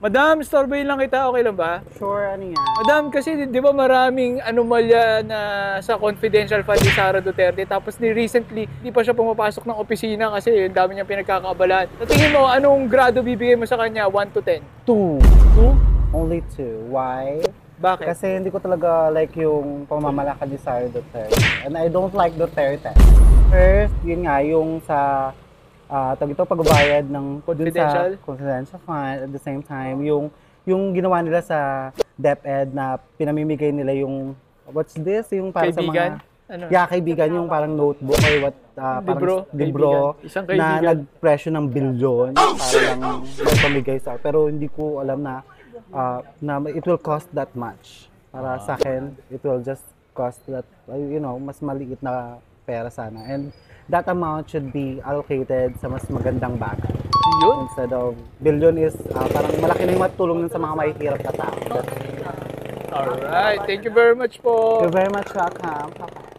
Madam, storboyin lang kita, okay lang ba? Sure, ano yan? Madam, kasi di ba maraming anomalya na sa confidential fund ni Sara Duterte, tapos recently, di pa siya pumapasok ng opisina kasi ang dami niyang pinagkakaabalan. Sa tingin mo, anong grado bibigay mo sa kanya, 1 to 10? 2. 2? Only 2. Why? Bakit? Kasi hindi ko talaga like yung pamamalakad ni Sara Duterte. And I don't like Duterte. First, yun nga, yung sa pagbabayad ng confidential fund. At the same time, yung ginawa nila sa DepEd na pinamimigay nila yung, what's this? Yung para Kaibigan? sa mga, Ano? kaibigan, yung parang notebook or what, Libro, parang libro kaibigan. Isang na kaibigan. nagpresyo ng bilyon para lang may pamigay sa. Pero hindi ko alam na it will cost that much. Para sa akin, it will just cost that, mas maliit na pera sana. And that amount should be allocated sa mas magandang bagay. Yun? Instead of billion is parang malaki na yung matulong sa mga mahihirap na tao. Alright, thank you very much po. You're very much welcome. Bye-bye.